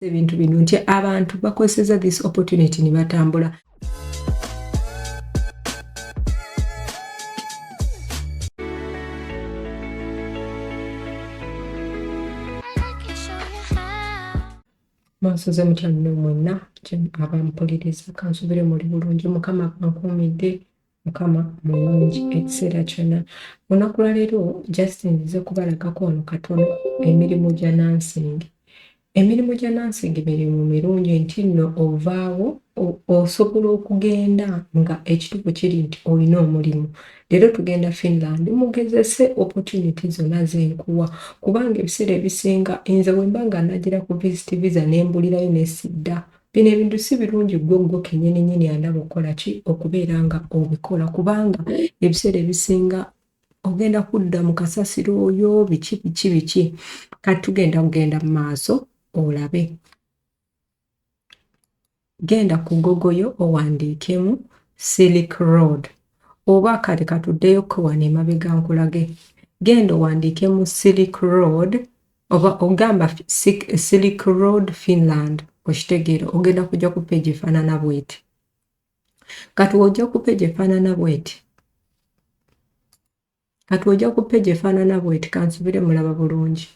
ebintu bino nti abantu bakozesa this opportunity ne batambula. Mwasoze mutya muno mwonna abampuliriza kansubire muli bulungi, mukama ankuumidde, mukama mulungi ekiseera kyonna. Olunaku lwa leero Justin nze kubalagako wano katono emirimu gya nansingi. Emirimu gya nansingi mirimu mirungi nti nno ovaawo osobola okugenda nga ekituufu kiri nti olina omulimu. Leero tugenda Finland, mugezese opportunity zonna zenkuwa kubanga ebiseera ebisinga nze bwe mba nga nagira ku visit visa ne mbulirayo ne sidda. Bino ebintu si birungi gwe kennyini andaba okukola ki okubeera nga obikola kubanga ebiseera ebisinga ogenda kudda mu kasasiro oyo biki. Kati tugenda kugenda mu maaso olabe. Genda ku Google owandiikemu Silk Road oba kale katuddeyo ko wano emabega nkulage. Genda owandiikemu Silk Road oba ogamba Silk Road Finland okitegeera. Ogenda kujja ku page efaanana bw'eti. Kati ojja ku page efaanana bw'eti. Kansubire mulaba bulungi.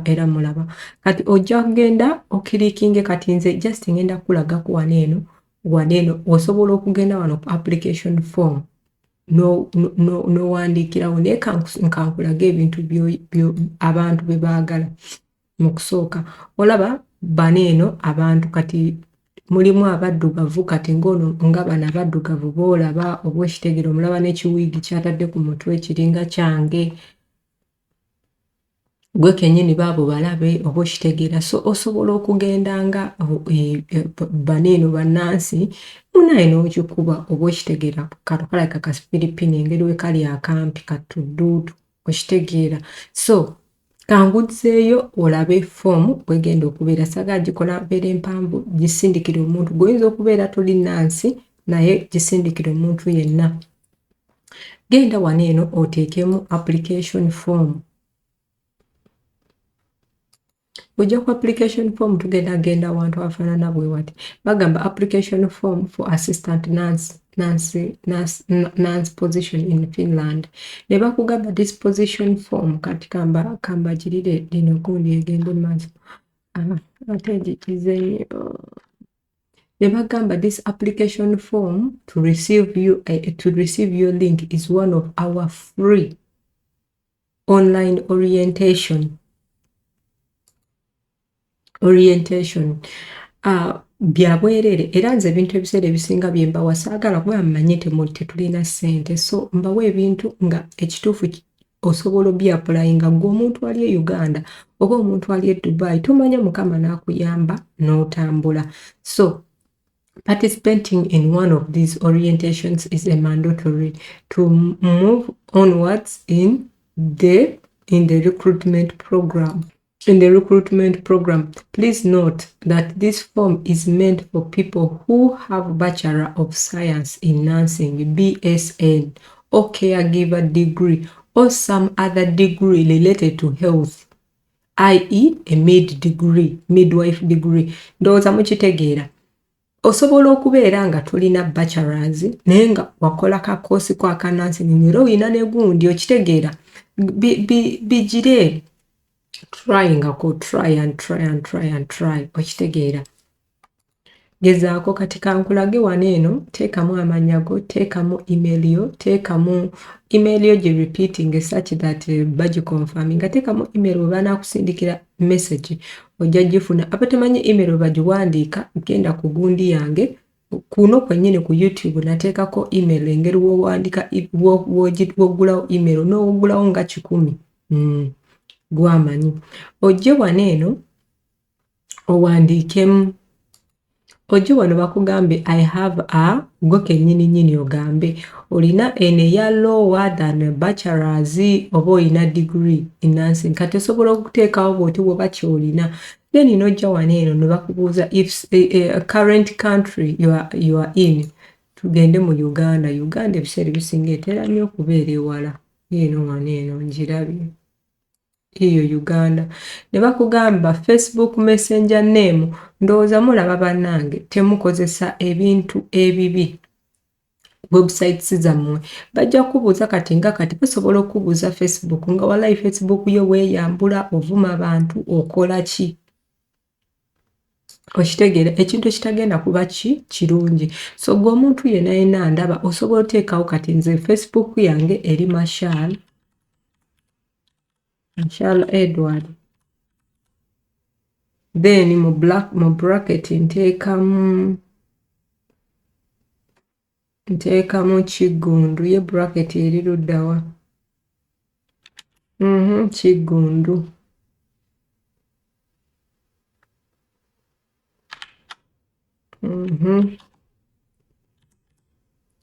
Era mulaba. Kati ojja kugenda okirikinge kati nze just ngenda kulagako wano eno osobola okugenda wano ku application form no wandiikirawo naye kankulaga ebintu abantu bye baagala. Mu kusooka olaba bano eno abantu kati mulimu abaddugavu kati ng'ono nga bano abaddugavu boolaba oba ekitegeero mulaba n'ekiwiigi kyatadde ku mutwe kiringa kyange. Gwe kennyini baabo balabe oba okitegeera. So osobola okugenda nga bano eno bannansi munaye n'okikuba oba okitegeera kalabika kasipiripini engeri we kali akampi katudduutu okitegeera. So kanguzeeyo olabe foomu wegenda okubeera. Saagala gikola beera empanvu gisindikire omuntu goyinza okubeera toli nnansi naye gisindikire omuntu yenna. Genda wano eno oteekemu application form. Ojja ku application form tugenda awantu afaanana bwe wati. Bagamba application form for assistant nurse position in Finland. Ne bakugamba this position form kati kamba girire lino gundi egende maaso. Ate njikize nnyo. Ne bagamba this application form to receive your link is one of our free online orientation. Bya bwerere era nze ebintu ebiseera ebisinga bye mbawa saagala kuba mmanyi tetulina ssente, so mbawa ebintu nga ekituufu osobola obyapulayinga gwe omuntu ali e Uganda oba omuntu ali e Dubai tumanya Mukama n'akuyamba n'otambula. So participating in one of these orientations is a mandatory to move onwards in the recruitment program. In the recruitment program, please note that this form is meant for people who have Bachelor of Science in Nursing, BSN, or caregiver degree, or some other degree related to health, i.e. a midwife degree. Ndowooza mukitegeera. Osobola okubeera nga tulina bachelors naye nga wakola ka course kwa ka nursing era olina ne gundi okitegeera. Bigire try okitegeera. Gezaako kati kankulage wano eno teekamu amannya go, teekamu email yo, teekamu email yo gye repeating such that bagiconfirming. Teekamu email bwe banaakusindikira message ojja gifuna. Abatemanyi email bwe bagiwandiika genda ku gundi yange kuno kwennyini ku YouTube nateekako email engeri w'owandiika w'oggulawo email n'oggulawo nga 100. Gwamanyi. Ojje wano eno owandiikemu. Ojje wano bakugambe I have a gwe kennyini ogambe olina eno eya lower than bachelors oba olina degree in nursing. Kati osobola okuteekawo bw'oti bw'oba ky'olina. Then n'ojja wano eno ne bakubuuza if a current country you are in. Tugende mu Uganda. Uganda ebiseera ebisinga etera nnyo okubeera ewala. Eno wano eno ngirabye. hiyo Uganda. Ne bakugamba Facebook Messenger name ndowooza mulaba bannange temukozesa ebintu ebibi websites zammwe. Bajja kubuuza kati nga kati basobola okubuuza Facebook nga walayi Facebook yo weeyambula ovuma abantu okola ki? Okitegeera ekintu ekitagenda kuba kirungi. So gwe omuntu yenna ndaba osobola oteekawo kati nze Facebook yange eri Marshall Edward. Then mu bracket nteekamu Kigundu, ye bracket eri luddawa? Kigundu.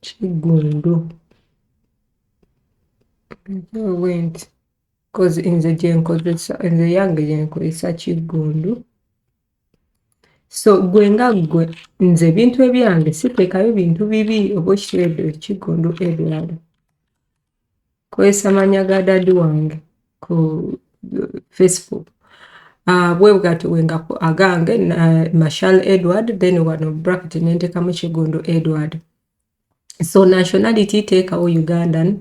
Kigundu. Went. Because nze yange gyenkozesa Kigundu. So gwe nga gwe nze ebintu ebyange siteekayo bintu bibi oba okitegeera. Kigundu Edward. Kozesa mannya ga dadi wange ku Facebook. Bwe bwatyo wenga agange Marshall Edward, then wano bracket nenteekamu Kigundu Edward. So nationality teekawo Ugandan.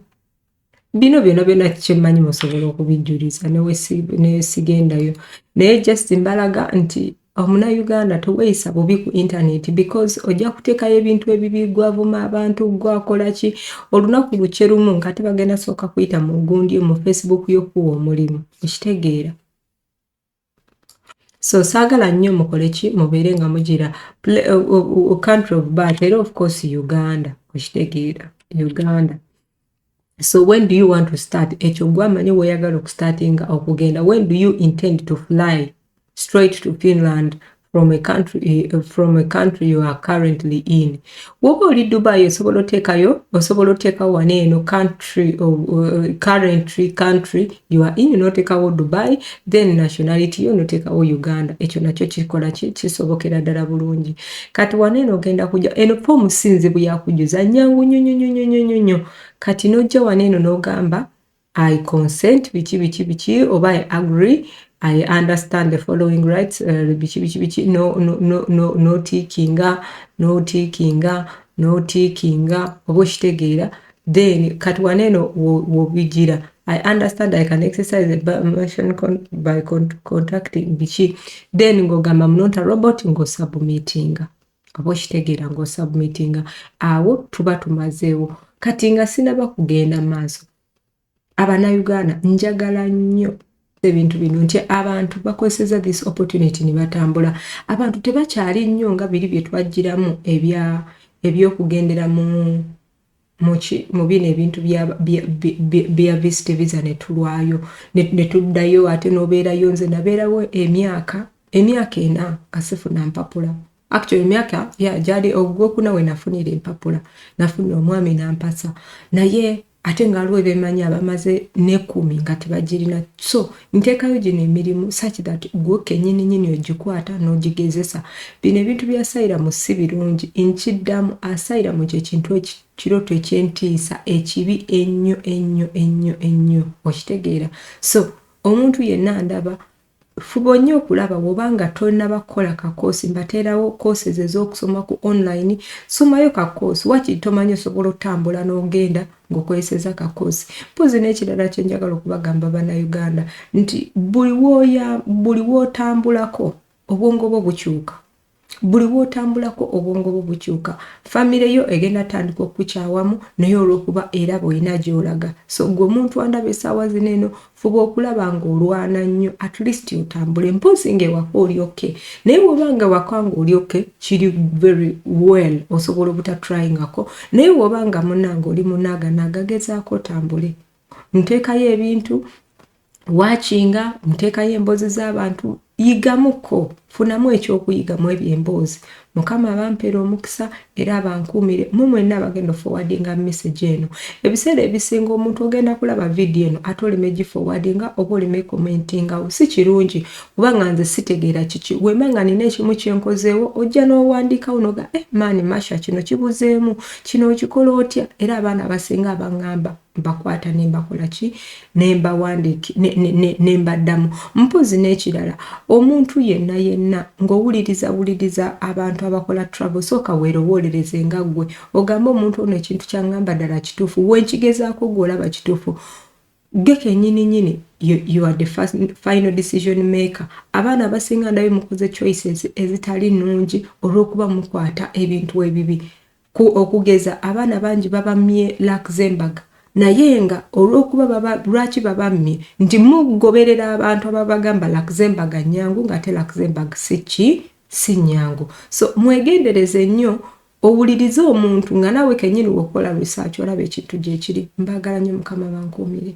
Bino byonna kyemmanyi musobola okubijjuliza ne sigendayo. Naye just mbalaga nti Omunayuganda teweeyisa bubi ku internet because ojja kuteekayo ebintu ebibi gwavuma abantu gwakola ki olunaku lukye lumu nga tebagenda sooka kuyita mu gundi mu Facebook y'okuwa omulimu. Okitegeera. So saagala nnyo mukole ki mubeere nga mugira country of birth era of course Uganda. Okitegeera. Uganda. So when do you want to start? Ekyo gwamanyi weeyagala okustartinga okugenda. When do you intend to fly straight to Finland from a country you are currently in? Woba oli Dubai osobola oteekawo wano eno country you are in, noteekawo Dubai, then nationality yo noteekawo Uganda. Ekyo nakyo kikola kisobokera ddala bulungi. Kati wano eno ogenda kujja eno form sinzibu yakujuza nyangu nnyo. Kati nojja wano eno n'ogamba I consent biki oba I agree, I understand the following rights biki no tikinga oba okitegeera. Then kati wano eno wobigira I understand I can exercise the motion by contacting biki, then ng'ogamba I'm not a robot ng'osubmittinga oba okitegeera ng'osubmittinga. Awo tuba tumazeewo. Kati nga sinaba kugenda maaso, Abanayuganda njagala nnyo ebintu bino nti abantu bakozeseza this opportunity ne batambula. Abantu tebakyali nnyo nga biri bye twajjiramu ebyokugendera mu bino ebintu bya visit visa ne tulwayo ne tuddayo ate n'obeerayo. Nze nabeerawo emyaka 4 kasifuna mpapula. Actually emyaka gyali ogwokuna we nafunira empapula, nafunira omwami nampasa, naye ate nga aliwo bemanyi abamaze ne10 nga tebagirina. So nteekayo gino emirimu such that gwe kennyini ogikwata n'ogigezesa. Bino ebintu bya asylum si birungi. Nkiddamu asylum kye kintu kirooto ekyentiisa ekibi ennyo. Okitegeera. So omuntu yenna ndaba fuba nnyo okulaba wobanga tonnaba kukola kakoosi mbateerawo courses ez'okusoma ku online. Somayo kakoosi wakiri tomanyi osobola otambula n'ogenda ng'okozeseza kakoosi. Mpozi n'ekirala kye njagala okubagamba Bannayuganda nti buli w'otambulako obwongo bwo bukyuka. Famire yo egenda tandika okukyawamu naye olw'okuba era bw'olina gy'olaga. So gwe omuntu andaba essaawa zino eno fuba okulaba ng'olwana nnyo at least otambule. Mpozi ng'ewaka oli okay, naye bw'obanga waka ng'oli okay kiri very well osobola obutatrayingako, naye bw'obanga munnange oli munaaga gezaako otambule. Nteekayo ebintu wakinga, nteekayo emboozi z'abantu, yigamuko funamu ekyokuyiga mu ebyemboozi. Mukama abampera omukisa era abankuumire mu mwenna abagenda forwardinga message eno. Ebiseera ebisinga omuntu ogenda kulaba video eno ate olime giforwardinga oba olime commentinga si kirungi kubanga nze sitegeera kiki wemanga nina ekimu kyenkozeewo ojja n'owandiikawo noga maani Masha kino kibuzeemu kino okikola otya era abaana abasinga abangamba mbakwata nembakola ki nembawandiiki nembaddamu. Mpozi n'ekirala omuntu yenna ng'owuliriza abantu abakola travel sooka weerowolereze nga ggwe ogamba omuntu ono ekintu kyangamba ddala kituufu wenkigezaako gw'olaba kituufu gwe kennyini you are the final decision maker. Abaana abasinga ndabe mukoze choices ezitali nnungi olw'okuba mukwata ebintu ebibi okugeza abaana bangi babamye Luxembourg naye nga olw'okuba lwaki babamye nti mugoberera abantu ababagamba Luxembourg nnyangu ng'ate Luxembourg si nnyangu. So mwegendereze nnyo owulirize omuntu nga nawe kennyini wokola research olaba ekintu gye kiri. Mbagala nnyo Mukama bankuumire.